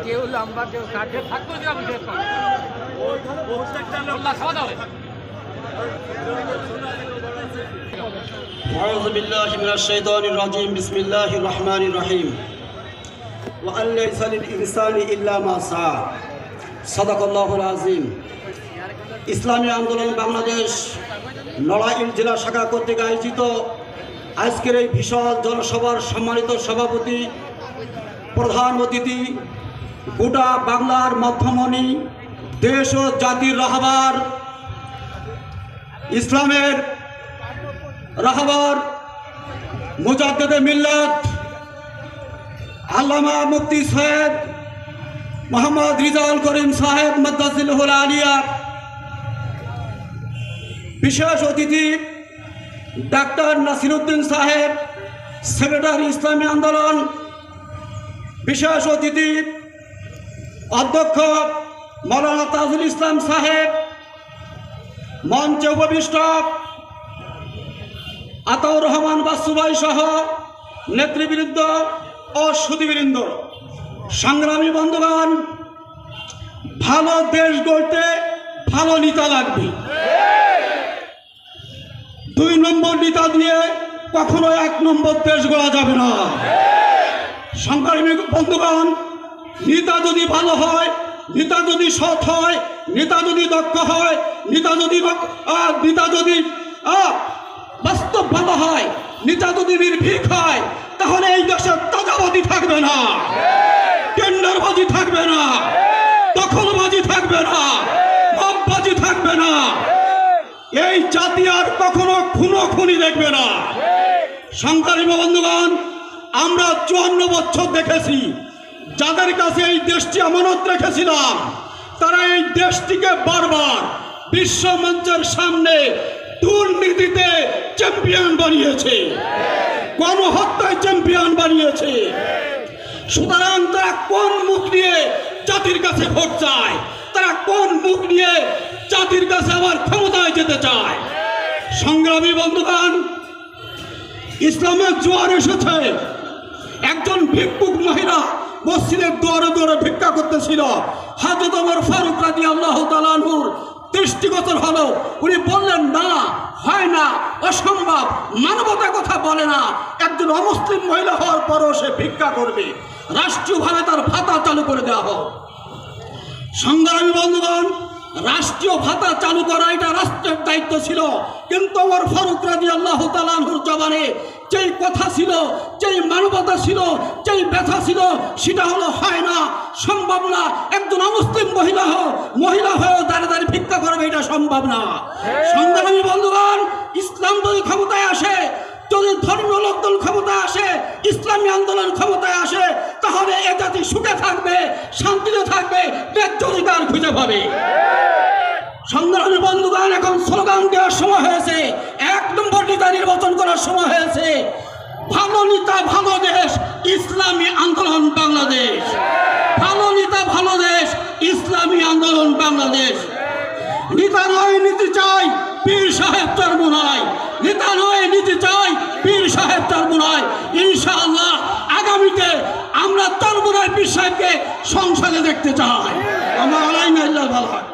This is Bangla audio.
কেউ লম্বা কেউ কাটে থাকতো যে আমি أعوذ بالله من الشيطان الرجيم بسم الله الرحمن الرحيم وأن ليس للإنسان إلا ما سعى صدق الله العظيم ইসলামী আন্দোলন বাংলাদেশ নড়াইল জেলা শাখা কর্তৃক আয়োজিত আজকের এই বিশাল জনসভার সম্মানিত সভাপতি প্রধান অতিথি গোটা বাংলার মধ্যমণি দেশ ও জাতির রাহবার ইসলামের রাহবার মুজাদ্দিদে মিল্লাত আল্লামা মুফতি সৈয়দ মোহাম্মদ রিজাউল করিম সাহেব মাদ্দাজিলহুল আলিয়া, বিশেষ অতিথি ডাক্তার নাসিরউদ্দিন সাহেব সেক্রেটারি ইসলামী আন্দোলন, বিশেষ অতিথি অধ্যক্ষ মৌলানা তাজুল ইসলাম সাহেব, মঞ্চে উপবিষ্ট আতাউর রহমান বাসুভাই সহ নেতৃবৃন্দ ও সুধীবৃন্দ, সংগ্রামী বন্ধুগণ, ভালো দেশ গড়তে ভালো নেতা লাগবে। 2 নম্বর নেতা দিয়ে কখনো 1 নম্বর দেশ গড়া যাবে না। সংগ্রামী বন্ধুগণ, নেতা যদি ভালো হয়, নেতা যদি সৎ হয়, নেতা যদি দক্ষ হয়, নেতা যদি বাস্তব ভালো হয়, নেতা যদি নির্ভীক হয়, তাহলে এই দেশে তাজাবাজি থাকবে না, টেন্ডারবাজি থাকবে না, দখলবাজি থাকবে না, মববাজি থাকবে না, এই জাতি আর কখনো খুনোখুনি দেখবে না। সংগ্রামী বন্ধুগণ, আমরা 54 বছর দেখেছি যাদের কাছে এই দেশটি আমানত রেখেছিলাম, তারা এই দেশটিকে বারবার বিশ্ব মঞ্চের সামনে দুর্নীতিতে চ্যাম্পিয়ন বানিয়েছে, গণহত্যায় চ্যাম্পিয়ন বানিয়েছে। সুতরাং তারা কোন মুখ নিয়ে জাতির কাছে ভোট চায়, তারা কোন মুখ নিয়ে জাতির কাছে আবার ক্ষমতায় যেতে চায়? সংগ্রামী বন্ধুগণ, ইসলামের জোয়ার এসেছে। একজন ভিক্ষুক মহিলা মসজিদের দুয়ারে দুয়ারে ভিক্ষা করতেছিল। হযরত ওমর ফারুক রাদিয়াল্লাহু তাআলা আনহুর দৃষ্টিগোচর হলো। উনি বললেন, না, হয় না, অসম্ভব, মানবতা কথা বলে না। একজন অমুসলিম মহিলা হওয়ার পরও সে ভিক্ষা করবে, রাষ্ট্রীয়ভাবে তার ভাতা চালু করে দেওয়া হোক। সংগ্রামী বন্ধুগণ, রাষ্ট্রীয় ভাতা চালু করা এটা রাষ্ট্রের দায়িত্ব ছিল, কিন্তু ওমর ফারুক রাদিয়াল্লাহু তাআলা আনহুর জবানে যেই কথা ছিল, যেই মানবতা ছিল, যেই ব্যথা ছিল, সেটা হলো হয় না, সম্ভব না। একজন অমুসলিম মহিলা হয়েও দাঁড়িয়ে দাঁড়িয়ে ভিক্ষা করবে, এটা সম্ভব না। সংগ্রামী বন্ধুগণ, ইসলাম যদি ক্ষমতায় আসে, যদি ধর্মীয় লোকদল ক্ষমতায় আসে, ইসলামী আন্দোলন ক্ষমতায় আসে, তাহলে এ জাতি সুখে থাকবে, শান্তিতে থাকবে, ন্যায্য অধিকার খুঁজে পাবে। সংগ্রামী বন্ধুগণ, এখন স্লোগান দেওয়ার সময় হয়েছে, 1 নম্বর নেতা নির্বাচন করার সময় হয়েছে। ভালো নেতা ভালো দেশ, ইসলামী আন্দোলন বাংলাদেশ। ভালো নেতা ভালো দেশ, ইসলামী আন্দোলন বাংলাদেশ। নেতা নয় নীতি চাই, পীর সাহেব চরমোনাই। নেতা নয় নীতি চাই, পীর সাহেব চরমোনাই। ইনশাআল্লাহ আগামীতে আমরা চরমোনাই পীর সাহেবকে সংসদে দেখতে চাই। আমার আলাইনা ইল্লাল বালাগ।